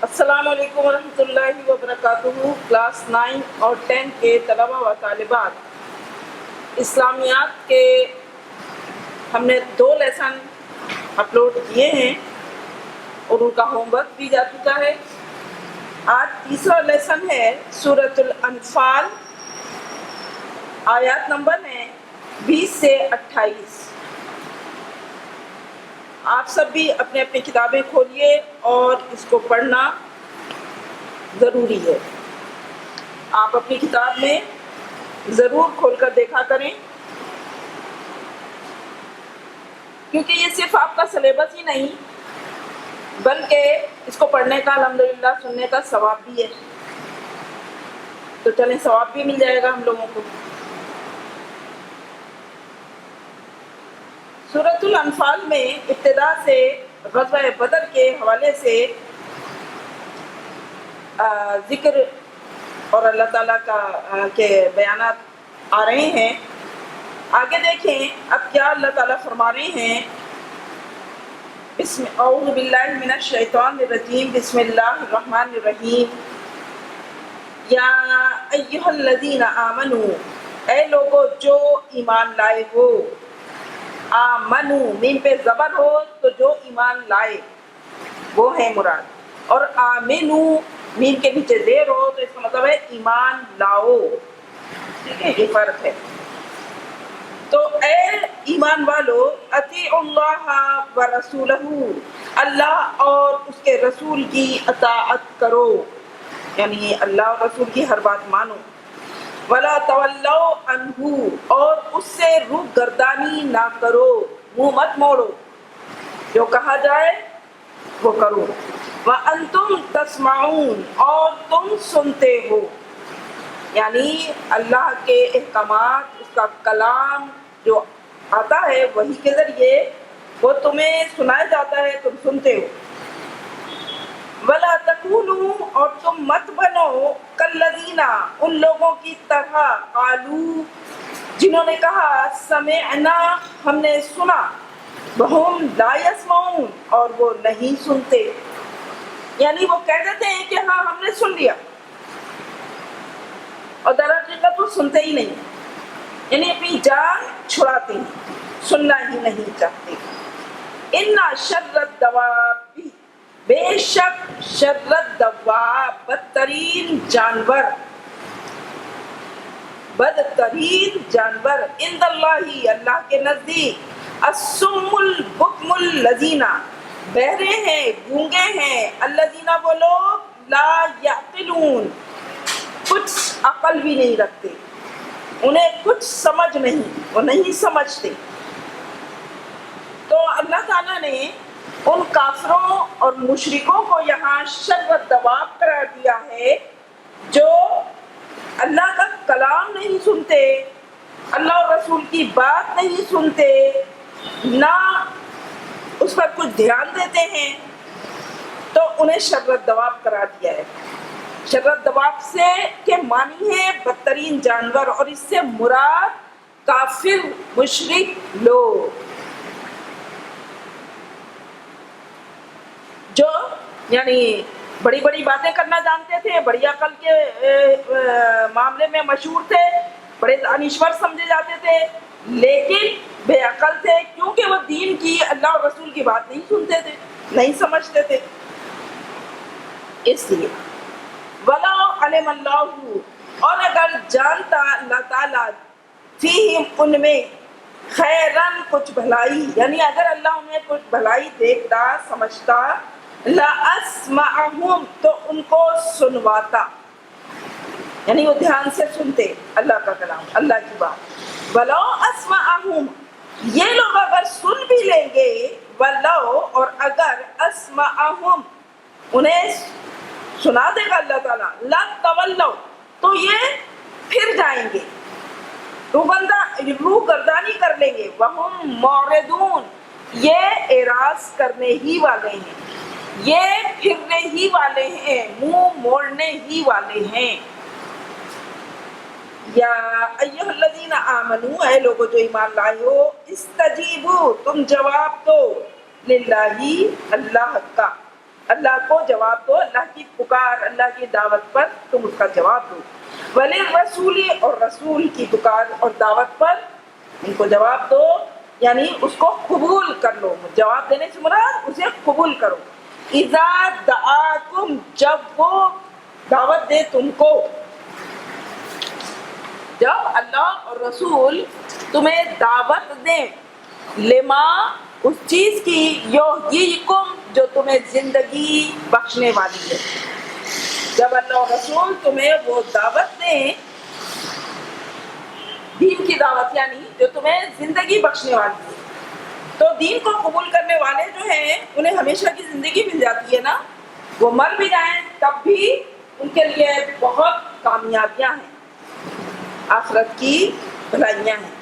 السلام علیکم ورحمۃ اللہ وبرکاتہ۔ کلاس 9 اور 10 کے طلباء و طالبات، اسلامیات کے ہم نے 2 لیسن اپلوڈ کیے ہیں اور ان کا ہوم ورک بھی جا چکا ہے۔ آج تیسرا لیسن ہے سورۃ الانفال، آیات نمبر ہیں 20 سے 28۔ آپ سب بھی اپنے اپنی کتابیں کھولیے اور اس کو پڑھنا ضروری ہے۔ آپ اپنی کتاب میں ضرور کھول کر دیکھا کریں، کیونکہ یہ صرف آپ کا سلیبس ہی نہیں بلکہ اس کو پڑھنے کا الحمدللہ سننے کا ثواب بھی ہے۔ تو چلیں، ثواب بھی مل جائے گا ہم لوگوں کو۔ سورۃ الانفال میں ابتدا سے غزوہ بدر کے حوالے سے ذکر اور اللہ تعالیٰ کے بیانات آ رہے ہیں۔ آگے دیکھیں اب کیا اللہ تعالیٰ فرما رہے ہیں۔ اعوذ باللہ من الشیطان الرجیم، بسم اللہ الرحمن الرحیم۔ یا ایھا الذین آمنوا، اے لوگو جو ایمان لائے ہو۔ آمنو میم پہ زبر ہو تو جو ایمان لائے وہ ہے مراد، اور آمنو میم کے نیچے زیر ہو تو اس کا مطلب ہے ایمان لاؤ۔ ٹھیک ہے، یہ فرق ہے۔ تو اے ایمان والو، اطیعوا اللہ و رسولہ، اللہ اور اس کے رسول کی اطاعت کرو، یعنی اللہ اور رسول کی ہر بات مانو۔ وَلَا تَوَلَّوْا عَنْهُ، اور اس سے روگردانی نہ کرو، منہ مت موڑو، جو کہا جائے وہ کرو۔ وَأَنْتُمْ تَسْمَعُونَ، اور تم سنتے ہو، یعنی اللہ کے احکامات، اس کا کلام جو آتا ہے وحی کے ذریعے وہ تمہیں سنایا جاتا ہے، تم سنتے ہو۔ وَلَا تَكُونُوا، اور تم مت بنو کالذین، ان لوگوں کی طرح، قالوا جنہوں نے کہا، سمعنا ہم نے سنا، وَهُمْ لَا يَسْمَعُونَ اور وہ نہیں سنتے، یعنی وہ کہہ دیتے ہیں کہ ہاں ہم نے سن لیا اور در حقیقت وہ سنتے ہی نہیں، یعنی اپنی جان چھڑاتے ہیں، سننا ہی نہیں چاہتے۔ اِنَّ شَرَّ الدَّوَابِ، بے شک شر الدواب، بدترین جانور عند اللہ، اللہ کے نزدیک، الصم البکم الذین، بہرے ہیں گونگے ہیں، الذین وہ لوگ، لا یعقلون کچھ عقل بھی نہیں رکھتے، انہیں کچھ سمجھ نہیں، وہ نہیں سمجھتے۔ تو اللہ تعالیٰ نے ان کافروں اور مشرکوں کو یہاں شر الدواب قرار دیا ہے جو اللہ کا کلام نہیں سنتے، اللہ اور رسول کی بات نہیں سنتے، نہ اس پر کچھ دھیان دیتے ہیں، تو انہیں شر الدواب قرار دیا ہے۔ شر الدواب سے کے معنی ہے بدترین جانور، اور اس سے مراد کافر مشرک لوگ جو یعنی بڑی بڑی باتیں کرنا جانتے تھے، بڑی عقل کے معاملے میں مشہور تھے، بڑے دانشور سمجھے جاتے تھے، لیکن بے عقل تھے، کیونکہ وہ دین کی، اللہ اور رسول کی بات نہیں سنتے تھے، نہیں سمجھتے تھے، اس لیے۔ وَلَوْ عَلِمَ اللَّهُ، اور اگر جانتا اللہ تعالیٰ، فِيهِمْ ان میں، خیرن کچھ بھلائی، یعنی اگر اللہ انہیں کچھ بھلائی دیکھتا سمجھتا، لَأَسْمَعَهُمْ تو ان کو سنواتا، یعنی وہ دھیان سے سنتے اللہ کا کلام، اللہ کی بات۔ وَلَوْ أَسْمَعَهُمْ، یہ لوگ اگر سن بھی لیں گے، وَلَوْ اور اگر، أَسْمَعَهُمْ انہیں سنا دے گا اللہ تعالیٰ، لَتَوَلَّوْا تو یہ پھر جائیں گے، روح گردانی کر لیں گے، وَهُمْ مُعْرِضُونَ یہ اعراض کرنے ہی والے ہیں، یہ پھرنے ہی والے ہیں، منہ موڑنے ہی والے ہیں۔ یا ایھا الذین آمنوا، اے لوگو جو ایمان لائے ہو، استجیبوا تم جواب دو، للہ اللہ کا، اللہ کو جواب دو، اللہ کی پکار، اللہ کی دعوت پر تم اس کا جواب دو. وَلِلرَّسُولِ اور رسول کی پکار اور دعوت پر ان کو جواب دو، یعنی اس کو قبول کر لو. جواب دینے سے مراد اسے قبول کرو. اذا دعاکم جب وہ دعوت دے تم کو، جب اللہ اور رسول تمہیں دعوت دیں، لما اس چیز کی یحییکم جو تمہیں زندگی بخشنے والی ہے. جب اللہ اور رسول تمہیں وہ دعوت دیں، دین کی دعوت یعنی جو تمہیں زندگی بخشنے والی ہے، تو دین کو قبول کرنے والے جو ہیں انہیں ہمیشہ کی زندگی مل جاتی ہے نا. وہ مر بھی جائیں تب بھی ان کے لیے بہت کامیابیاں ہیں، آخرت کی بھلائیاں ہیں.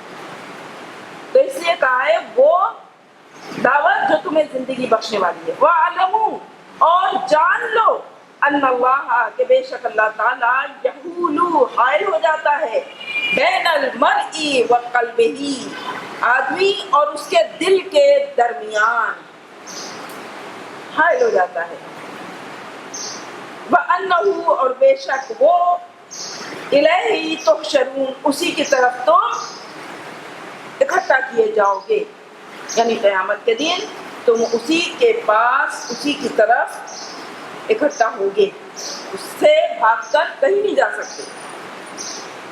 تو اس لیے کہا ہے وہ دعوت جو تمہیں زندگی بخشنے والی ہے. وَاعْلَمُوا اور جان لو ان اللہ کہ بے شک اللہ تعالیٰ یحول حائل ہو جاتا ہے بین المرء و قلبہ آدمی اور اس کے دل کے درمیان حائل ہو جاتا ہے. وَأَنَّهُ اور بے شک وہ الیہ تحشرون اسی کی طرف تم اکٹھا کیے جاؤ گے، یعنی قیامت کے دن تم اسی کے پاس اسی کی طرف اکٹھا ہوگے، اس سے بھاگ کر کہیں نہیں جا سکتے.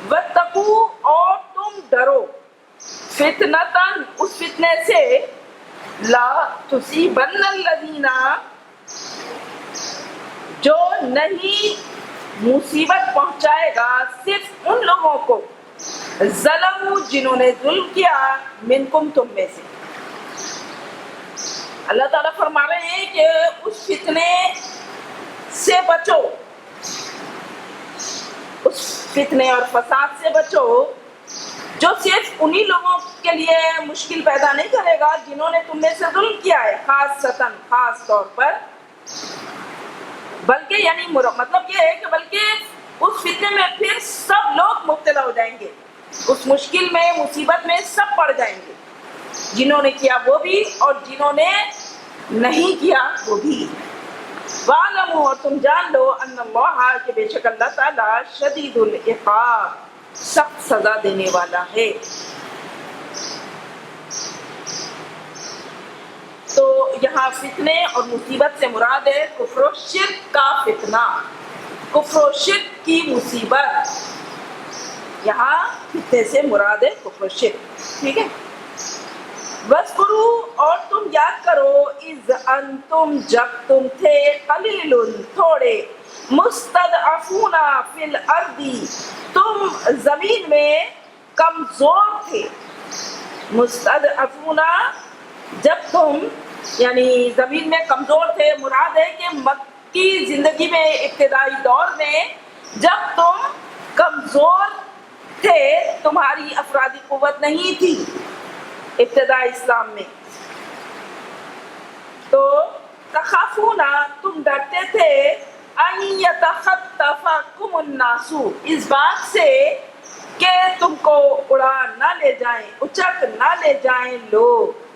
وَاتَّقُوا اور تم ڈرو فِتْنَةً اس فتنے سے لا تُصِيبَنَّ الَّذِينَ جو نہیں مصیبت پہنچائے گا صرف ان لوگوں کو ظلموا جنہوں نے ظلم کیا منکم تم میں سے. اللہ تعالیٰ فرما رہے ہیں کہ اس فتنے سے بچو، اس فتنے اور فساد سے بچو جو صرف انہی لوگوں کے لیے مشکل پیدا نہیں کرے گا جنہوں نے تم میں سے ظلم کیا ہے، خاص طور پر، بلکہ یعنی مطلب یہ ہے کہ بلکہ اس فتنے میں پھر سب لوگ مبتلا ہو جائیں گے، اس مشکل میں مصیبت میں سب پڑ جائیں گے، جنہوں نے کیا وہ بھی اور جنہوں نے نہیں کیا وہ بھی. وَاعْلَمُوا اور تم جان لو ان اللہ کہ بے شک اللہ تعالیٰ شدید العقاب سخت سزا دینے والا ہے. تو یہاں فتنے اور مصیبت سے مراد ہے کفر و شرک کا فتنہ، کفر و شرک کی مصیبت. یہاں فتنے سے مراد ہے کفر و شرک، ٹھیک ہے. وَاذْكُرُوا اور تم یاد کرو اذ انتم جب تم تھے قلیل تھوڑے مستضعفون فی الارض تم زمین میں کمزور تھے. مستضعفون جب تم یعنی زمین میں کمزور تھے، مراد ہے کہ مکی زندگی میں ابتدائی دور میں جب تم کمزور تھے، تمہاری افرادی قوت نہیں تھی ابتدائی اسلام میں، تو تخافون تم ڈرتے تھے ان یتخطفکم الناس اس بات سے کہ تم کو اڑا نہ لے جائیں، اچک نہ لے جائیں لوگ،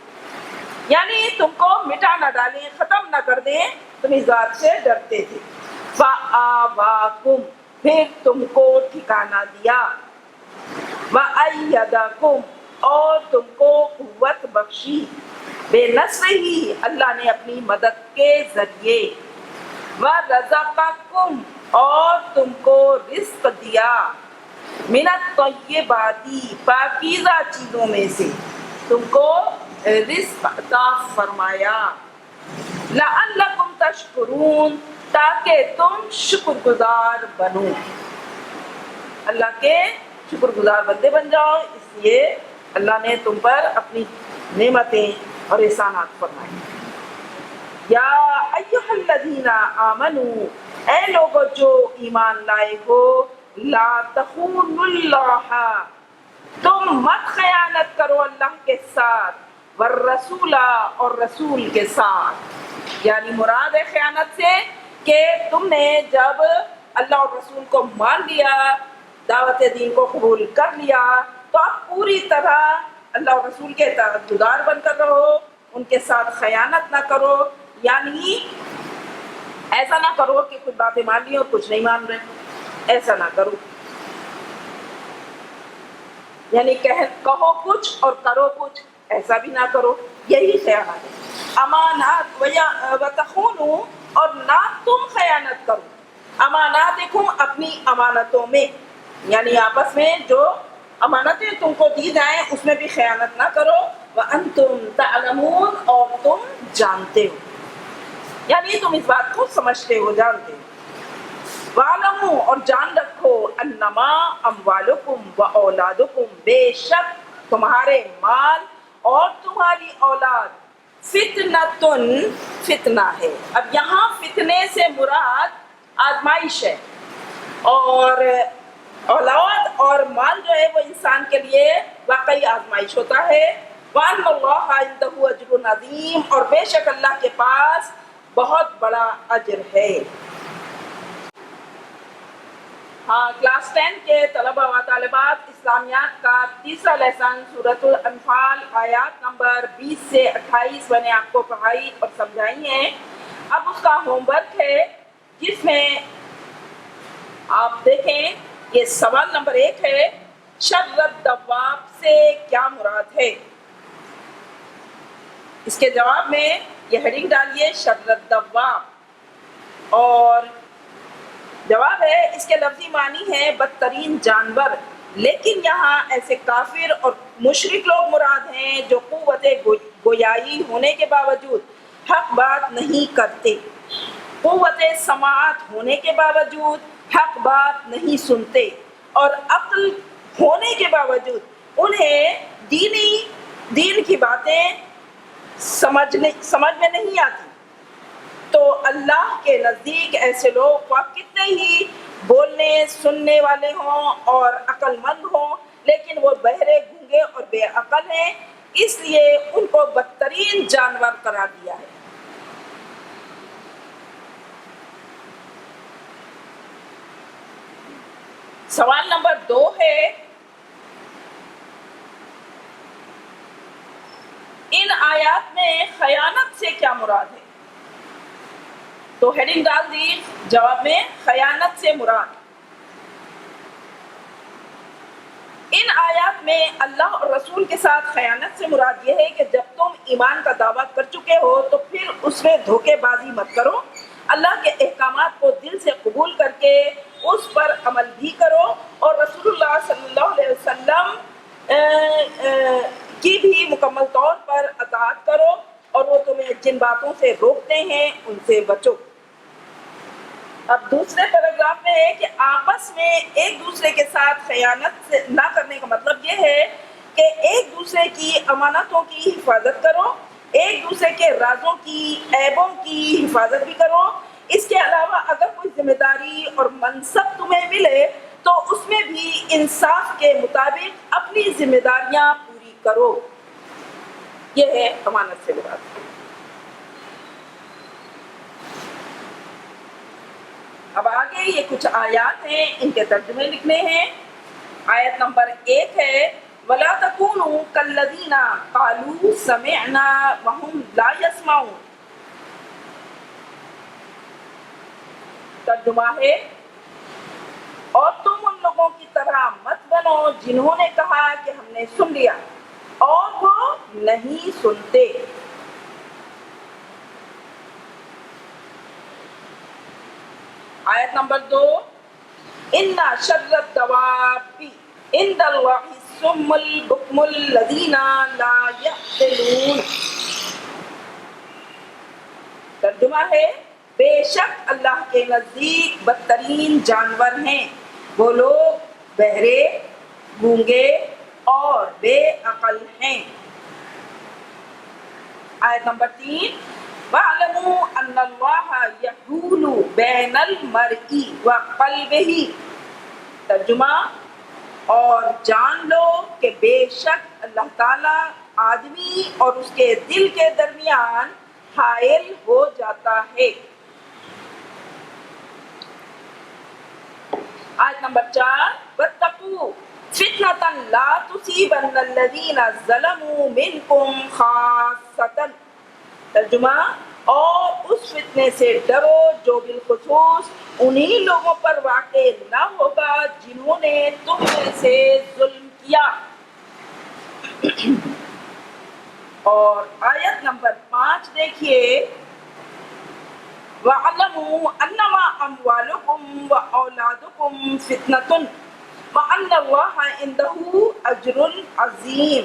یعنی تم کو مٹا نہ ڈالیں، ختم نہ کر دیں، تم اس بات سے ڈرتے تھے. فآواکم پھر تم کو ٹھکانہ دیا، وأیدکم اور تم کو قوت بخشی، بے نصرہ اللہ نے اپنی مدد کے ذریعے، ورزقکم اور تم کو رزق دیا، من الطیبات پاکیزہ چیزوں میں سے تم کو رزق عطا فرمایا، لعلکم تشکرون تاکہ تم شکر گزار بنو، اللہ کے شکر گزار بندے بن جاؤ. اس لیے اللہ نے تم پر اپنی نعمتیں اور احسانات فرمائے. یا ایھا الذین آمنوا اے لوگو جو ایمان لائے ہو، لا تخونوا اللہ تم مت خیانت کرو اللہ کے ساتھ، والرسول اور رسول کے ساتھ. یعنی مراد ہے خیانت سے کہ تم نے جب اللہ اور رسول کو مان لیا، دعوت دین کو قبول کر لیا، تو آپ پوری طرح اللہ اور رسول کے اطاعت گزار بن کر رہو، ان کے ساتھ خیانت نہ کرو. یعنی ایسا نہ کرو کہ کچھ باتیں مان لی اور کچھ نہیں مان رہے، ایسا نہ کرو، یعنی کہو کچھ اور کرو کچھ، ایسا بھی نہ کرو، یہی خیانت ہے۔ امانات وتخونوا، اور نہ تم خیانت کرو، اماناتکم، اپنی امانتوں میں، یعنی آپس میں جو امانتیں تم کو دی جائیں اس میں بھی خیانت نہ کرو، وانتم تعلمون، اور تم جانتے ہو، یعنی تم اس بات کو سمجھتے ہو، جانتے ہو۔ وَاعْلَمُوا، اور جان رکھو، انما اموالکم واولادکم، بے شک تمہارے مال اور تمہاری اولاد، فتنتن، فتنہ ہے۔ اب یہاں فتنے سے مراد آزمائش ہے، اور اولاد اور مال جو ہے وہ انسان کے لیے واقعی آزمائش ہوتا ہے۔ وَأَنَّ اللَّهَ عِندَهُ أَجْرٌ عَظِيمٌ، اور بے شک اللہ کے پاس بہت بڑا اجر ہے۔ ہاں، کلاس 10 کے طلبہ و طالبات، اسلامیات کا تیسرا لیسن سورۃ الانفال آیات نمبر 20 سے 28 میں نے آپ کو پڑھائی اور سمجھائی ہیں۔ اب اس کا ہوم ورک ہے، جس میں آپ دیکھیں، یہ سوال نمبر 1 ہے، شر الدواب سے کیا مراد ہے؟ اس کے جواب میں یہ ہیڈنگ ڈالیے، شر الدواب، اور جواب ہے اس کے لفظی معنی ہے بدترین جانور، لیکن یہاں ایسے کافر اور مشرک لوگ مراد ہیں جو قوت گویائی ہونے کے باوجود حق بات نہیں کرتے، قوت سماعت ہونے کے باوجود حق بات نہیں سنتے، اور عقل ہونے کے باوجود انہیں دین کی باتیں سمجھ میں نہیں آتی۔ تو اللہ کے نزدیک ایسے لوگ کتنے ہی بولنے سننے والے ہوں اور عقل مند ہوں، لیکن وہ بہرے، گونگے اور بے عقل ہیں، اس لیے ان کو بدترین جانور قرار دیا ہے۔ سوال نمبر 2 ہے، ان آیات میں خیانت سے کیا مراد ہے؟ تو ہیڈنگ ڈال دی جواب میں، خیانت سے مراد۔ ان آیات میں اللہ اور رسول کے ساتھ خیانت سے مراد یہ ہے کہ جب تم ایمان کا دعویٰ کر چکے ہو تو پھر اس میں دھوکے بازی مت کرو، اللہ کے احکامات کو دل سے قبول کر کے اس پر عمل بھی کرو، اور رسول اللہ صلی اللہ علیہ وسلم کی بھی مکمل طور پر اطاعت کرو، اور وہ تمہیں جن باتوں سے روکتے ہیں ان سے بچو۔ اب دوسرے پیراگراف میں ہے کہ آپس میں ایک دوسرے کے ساتھ خیانت نہ کرنے کا مطلب یہ ہے کہ ایک دوسرے کی امانتوں کی حفاظت کرو، ایک دوسرے کے رازوں کی، عیبوں کی حفاظت بھی کرو۔ اس کے علاوہ اگر کوئی ذمہ داری اور منصب تمہیں ملے تو اس میں بھی انصاف کے مطابق اپنی ذمہ داریاں پوری کرو، یہ ہے امانت سے مراد۔ اب آگے یہ کچھ آیات ہیں، ان کے ترجمے لکھنے ہیں۔ آیت نمبر 1 ہے، وَلَا تَكُونُوا كَالَّذِينَ قَالُوا سَمِعْنَا وَهُمْ لَا يَسْمَعُونَ۔ ترجمہ ہے، اور تم ان لوگوں کی طرح مت بنو جنہوں نے کہا کہ ہم نے سن لیا اور وہ نہیں سنتے۔ آیت نمبر 2، ان شر الدواب عند اللہ الصم البکم الذین لا یعقلون۔ ترجمہ ہے، بے شک اللہ کے نزدیک بدترین جانور ہیں وہ لوگ بہرے، گونگے اور بے عقل ہیں۔ آیت نمبر 3، وَاعْلَمُوا أَنَّ اللَّهَ يَحُولُ بَيْنَ الْمَرْءِ وَقَلْبِهِ۔ ترجمہ، اور جان لو کہ بے شک اللہ تعالیٰ آدمی اور اس کے دل کے درمیان حائل ہو جاتا ہے۔ آیت نمبر 4، وَاتَّقُوا فِتْنَةً لَا تُصِيبَنَّ الَّذِينَ ظَلَمُوا مِنْكُمْ خَاصَّةً۔ ترجمہ، اور اس فتنے سے ڈرو جو بالخصوص انہی لوگوں پر واقع نہ ہوگا جنہوں نے تم میں سے ظلم کیا۔ اور آیت نمبر 5 دیکھیے، وَاعْلَمُوا أَنَّمَا أَمْوَالُكُمْ وَأَوْلَادُكُمْ فِتْنَةٌ وَأَنَّ اللَّهَ عِندَهُ أَجْرٌ عَظِيمٌ۔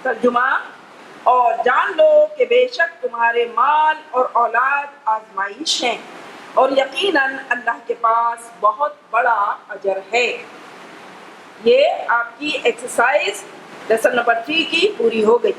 ترجمہ، اور جان لو کہ بے شک تمہارے مال اور اولاد آزمائش ہیں، اور یقیناً اللہ کے پاس بہت بڑا اجر ہے۔ یہ آپ کی ایکسرسائز لیسن نمبر 3 کی پوری ہو گئی۔